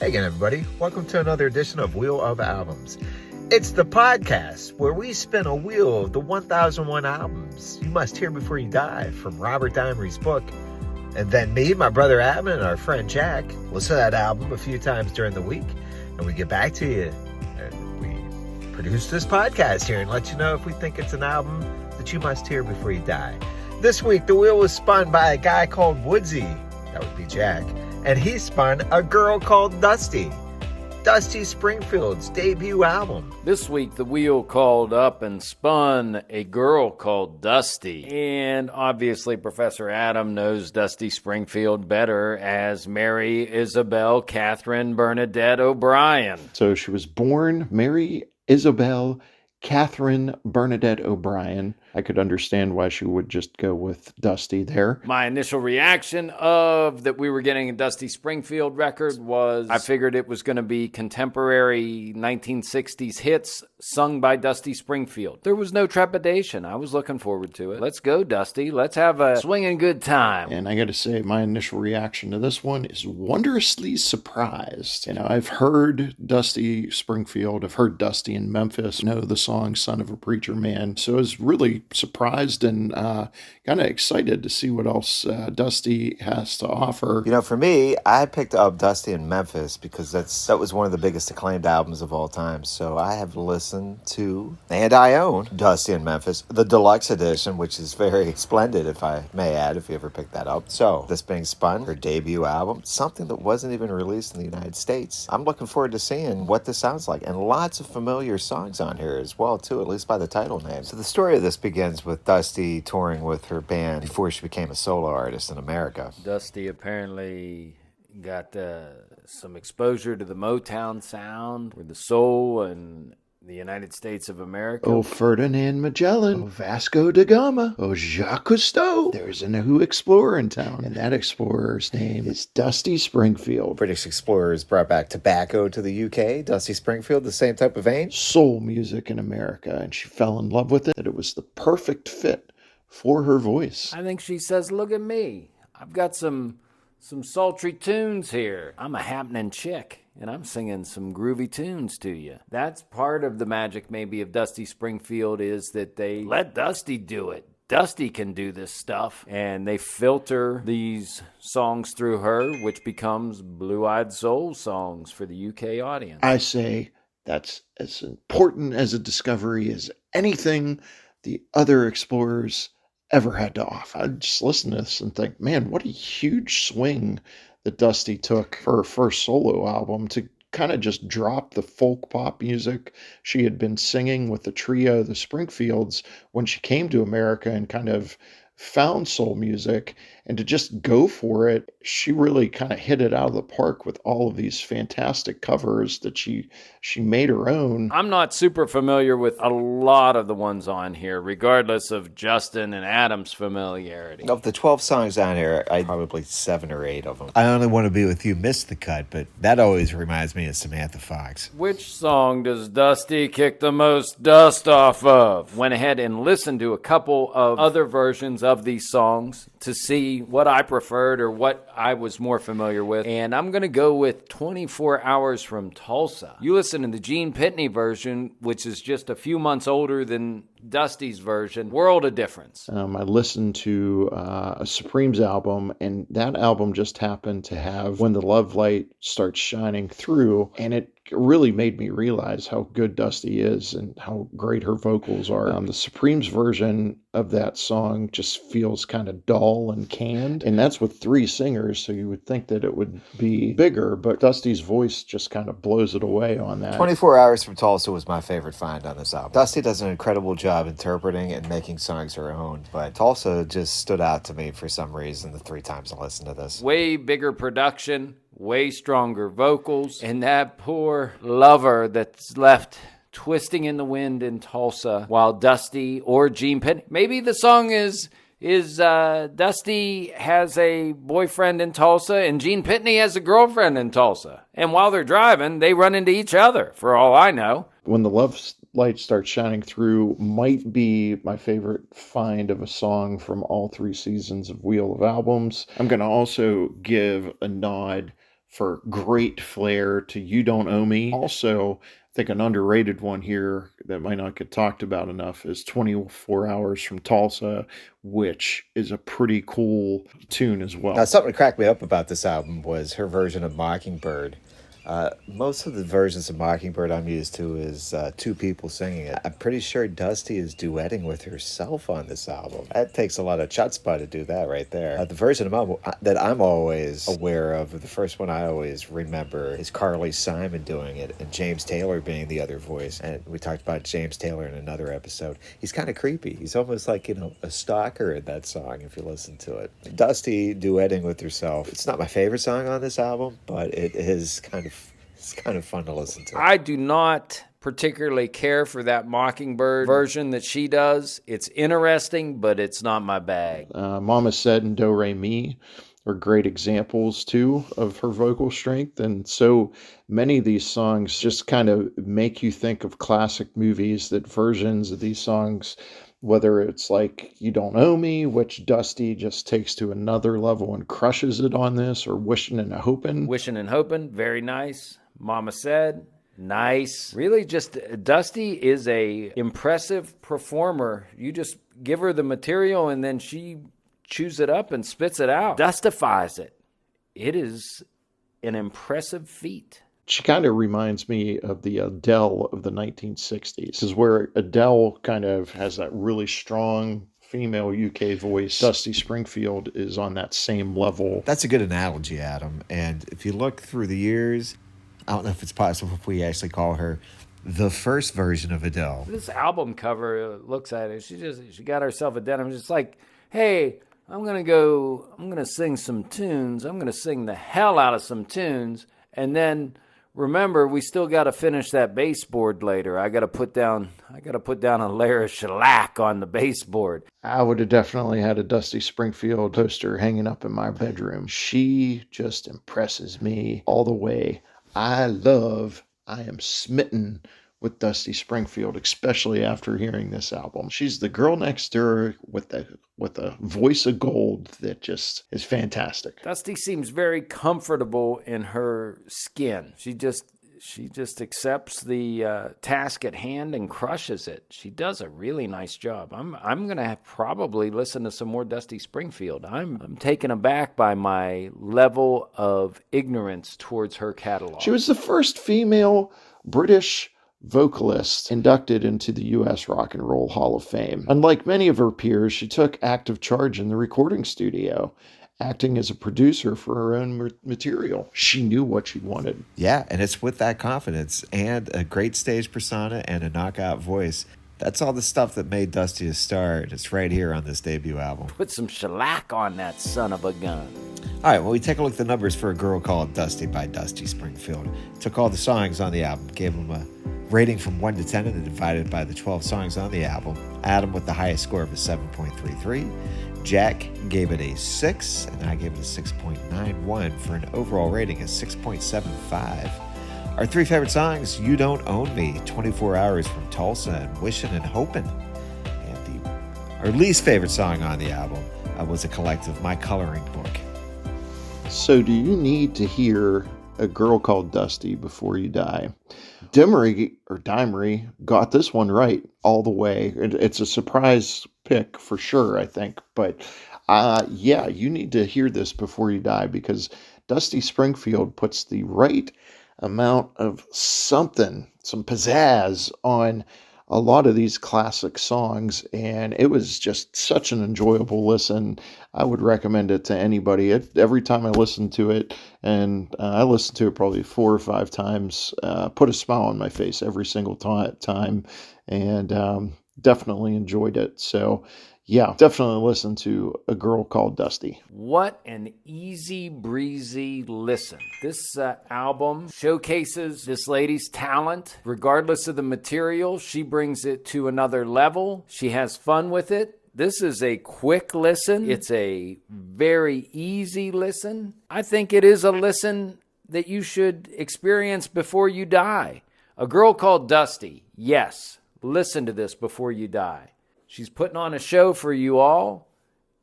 Hey again, everybody. Welcome to another edition of Wheel of Albums. It's the podcast where we spin a wheel of the 1001 albums you must hear before you die from Robert Dimery's book. And then me, my brother Adam, and our friend Jack listen to that album a few times during the week. And we get back to you. And we produce this podcast here and let you know if we think it's an album that you must hear before you die. This week, the wheel was spun by a guy called Woodsy. That would be Jack. And he spun a girl called Dusty. Dusty Springfield's debut album. This week, the wheel called up and spun a girl called Dusty. And obviously, Professor Adam knows Dusty Springfield better as Mary Isabel Catherine Bernadette O'Brien. So she was born Mary Isabel Catherine Bernadette O'Brien. I could understand why she would just go with Dusty there. My initial reaction of that we were getting a Dusty Springfield record was I figured it was going to be contemporary 1960s hits sung by Dusty Springfield. There was no trepidation. I was looking forward to it. Let's go, Dusty. Let's have a swinging good time. And I got to say, my initial reaction to this one is wondrously surprised. You know, I've heard Dusty Springfield. I've heard Dusty in Memphis. Know the song Son of a Preacher Man. So I was really surprised and kind of excited to see what else Dusty has to offer. You know, for me, I picked up Dusty in Memphis because that was one of the biggest acclaimed albums of all time. So I have listened to, and I own, Dusty in Memphis, the deluxe edition, which is very splendid, if I may add, if you ever picked that up. So this being spun, her debut album, something that wasn't even released in the United States. I'm looking forward to seeing what this sounds like. And lots of familiar songs on here as well, too, at least by the title name. So the story of this begins with Dusty touring with her band before she became a solo artist in America. Dusty apparently got some exposure to the Motown sound, or the soul and the United States of America. Oh, Ferdinand Magellan. Oh, Vasco da Gama. Oh, Jacques Cousteau. There's a new explorer in town, and that explorer's name is Dusty Springfield. British explorers brought back tobacco to the UK. Dusty Springfield, the same type of vein. Soul music in America, and she fell in love with it. That it was the perfect fit for her voice. I think she says, look at me. I've got some sultry tunes here. I'm a happening chick. And I'm singing some groovy tunes to you. That's part of the magic maybe of Dusty Springfield is that they let Dusty do it. Dusty can do this stuff. And they filter these songs through her, which becomes blue-eyed soul songs for the UK audience. I say that's as important as a discovery as anything the other explorers ever had to offer. I just listen to this and think, man, what a huge swing that Dusty took for her first solo album to kind of just drop the folk pop music she had been singing with the trio, the Springfields, when she came to America and kind of found soul music, and to just go for it. She really kind of hit it out of the park with all of these fantastic covers that she made her own. I'm not super familiar with a lot of the ones on here, regardless of Justin and Adam's familiarity. Of the 12 songs on here, I probably 7 or 8 of them. I Only Want to Be With You missed the cut, but that always reminds me of Samantha Fox. Which song does Dusty kick the most dust off of? Went ahead and listened to a couple of other versions of these songs to see what I preferred or what I was more familiar with. And I'm going to go with 24 Hours from Tulsa. You listen to the Gene Pitney version, which is just a few months older than Dusty's version. World of difference. I listened to a Supremes album, and that album just happened to have When the Love Light Starts Shining Through, and it really made me realize how good Dusty is and how great her vocals are. The Supremes version of that song just feels kind of dull and canned, and that's with 3 singers, so you would think that it would be bigger, but Dusty's voice just kind of blows it away on that. 24 Hours from Tulsa was my favorite find on this album. Dusty does an incredible job interpreting and making songs her own, but Tulsa just stood out to me for some reason the 3 times I listened to this. Way bigger production, way stronger vocals, and that poor lover that's left twisting in the wind in Tulsa while Dusty or Gene Pitney, maybe the song is Dusty has a boyfriend in Tulsa and Gene Pitney has a girlfriend in Tulsa. And while they're driving, they run into each other, for all I know. When the Love Light Starts Shining Through might be my favorite find of a song from all 3 seasons of Wheel of Albums. I'm going to also give a nod for great flair to You Don't Owe Me. Also, I think an underrated one here that might not get talked about enough is 24 Hours from Tulsa, which is a pretty cool tune as well. Now, something that cracked me up about this album was her version of Mockingbird. Most of the versions of Mockingbird I'm used to is two people singing it. I'm pretty sure Dusty is duetting with herself on this album. That takes a lot of chutzpah to do that right there. The version of that I'm always aware of, the first one I always remember, is Carly Simon doing it and James Taylor being the other voice. And we talked about James Taylor in another episode. He's kind of creepy. He's almost like, a stalker in that song if you listen to it. Dusty duetting with herself. It's not my favorite song on this album, but it is it's kind of fun to listen to. I do not particularly care for that Mockingbird version that she does. It's interesting, but it's not my bag. Mama Said and Do Re Mi are great examples, too, of her vocal strength. And so many of these songs just kind of make you think of classic movies, that versions of these songs, whether it's like You Don't Owe Me, which Dusty just takes to another level and crushes it on this, or Wishing and Hoping. Wishing and Hoping, very nice. Mama Said, nice. Really, just Dusty is a impressive performer. You just give her the material and then she chews it up and spits it out. Dustifies it. It is an impressive feat. She kind of reminds me of the Adele of the 1960s. This is where Adele kind of has that really strong female UK voice. Dusty Springfield is on that same level. That's a good analogy, Adam. And if you look through the years, I don't know if it's possible if we actually call her the first version of Adele. This album cover looks at it. She got herself a denim. Just like, hey, I'm gonna sing some tunes. I'm gonna sing the hell out of some tunes, and then remember, we still got to finish that baseboard later. I got to put down a layer of shellac on the baseboard. I would have definitely had a Dusty Springfield poster hanging up in my bedroom. She just impresses me all the way. I am smitten with Dusty Springfield, especially after hearing this album. She's the girl next door with a voice of gold that just is fantastic. Dusty seems very comfortable in her skin. She just accepts the task at hand and crushes it. She does a really nice job. I'm gonna probably listen to some more Dusty Springfield. I'm taken aback by my level of ignorance towards her catalog. She was the first female British vocalist inducted into the U.S. Rock and Roll Hall of Fame. Unlike many of her peers, she took active charge in the recording studio, acting as a producer for her own material. She knew what she wanted. Yeah, and it's with that confidence and a great stage persona and a knockout voice. That's all the stuff that made Dusty a star, and it's right here on this debut album. Put some shellac on that son of a gun. All right, well, we take a look at the numbers for A Girl Called Dusty by Dusty Springfield. Took all the songs on the album, gave them a rating from 1 to 10, and divided by the 12 songs on the album. Adam with the highest score of a 7.33. Jack gave it a 6, and I gave it a 6.91 for an overall rating of 6.75. Our three favorite songs, You Don't Own Me, 24 Hours from Tulsa, and Wishin' and Hopin'. And our least favorite song on the album was a collective, My Coloring Book. So do you need to hear A Girl Called Dusty before you die? Dimery got this one right all the way. It's a surprise pick for sure, I think. But yeah, you need to hear this before you die, because Dusty Springfield puts the right amount of some pizzazz on a lot of these classic songs, and it was just such an enjoyable listen. I would recommend it to anybody. Every time I listen to it, and I listened to it probably 4 or 5 times, put a smile on my face every single time, and definitely enjoyed it. So yeah, definitely listen to A Girl Called Dusty. What an easy breezy listen. This album showcases this lady's talent. Regardless of the material, she brings it to another level. She has fun with it. This is a quick listen. It's a very easy listen. I think it is a listen that you should experience before you die. A Girl Called Dusty. Yes, listen to this before you die. She's putting on a show for you all,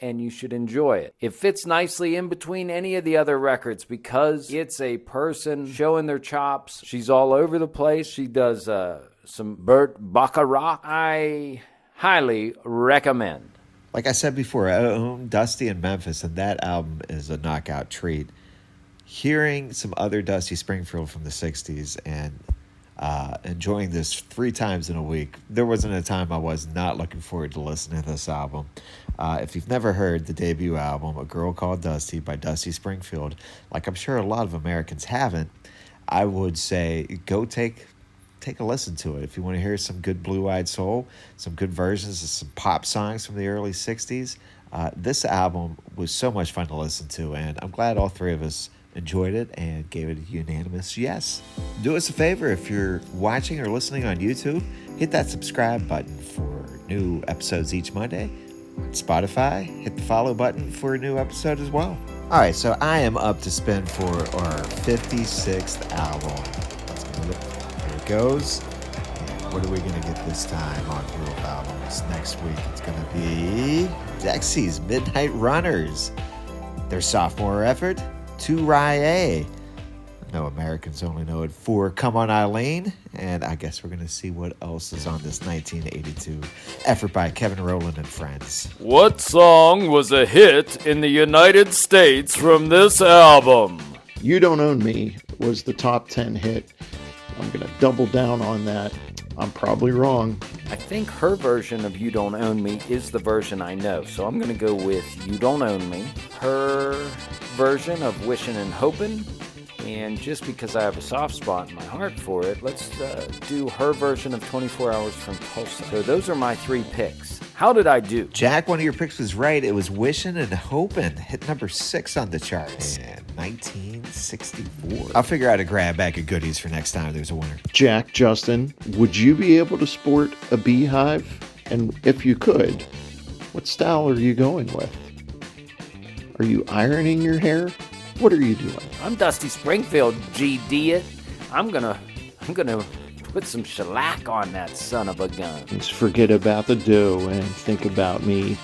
and you should enjoy it. It fits nicely in between any of the other records because it's a person showing their chops. She's all over the place. She does some Burt Bacharach. I highly recommend. Like I said before, I own Dusty in Memphis, and that album is a knockout treat. Hearing some other Dusty Springfield from the 60s and enjoying this 3 times in a week, there wasn't a time I was not looking forward to listening to this album. If you've never heard the debut album, A Girl Called Dusty by Dusty Springfield, like I'm sure a lot of Americans haven't, I would say go take a listen to it. If you want to hear some good blue-eyed soul, some good versions of some pop songs from the early 60s, this album was so much fun to listen to, and I'm glad all 3 of us enjoyed it and gave it a unanimous yes. Do us a favor, if you're watching or listening on YouTube, hit that subscribe button for new episodes each Monday. On Spotify, hit the follow button for a new episode as well. All right, so I am up to spin for our 56th album. Let's get it. Here it goes. And what are we going to get this time on Wheel of Albums? Next week, it's going to be Dexy's Midnight Runners. Their sophomore effort, To Rye. I know Americans only know it for Come On Eileen, and I guess we're going to see what else is on this 1982 effort by Kevin Rowland and friends. What song was a hit in the United States from this album? You Don't Own Me was the top 10 hit. I'm going to double down on that. I'm probably wrong. I think her version of You Don't Own Me is the version I know, so I'm going to go with You Don't Own Me. Her version of Wishin' and Hopin', and just because I have a soft spot in my heart for it, let's do her version of 24 Hours from Tulsa. So those are my 3 picks. How did I do? Jack, one of your picks was right. It was Wishin' and Hopin', hit number 6 on the charts in 1964. I'll figure out a grab bag of goodies for next time there's a winner. Jack, Justin, would you be able to sport a beehive? And if you could, what style are you going with? Are you ironing your hair? What are you doing? I'm Dusty Springfield, GD it. I'm gonna put some shellac on that son of a gun. Let's forget about the dough and think about me.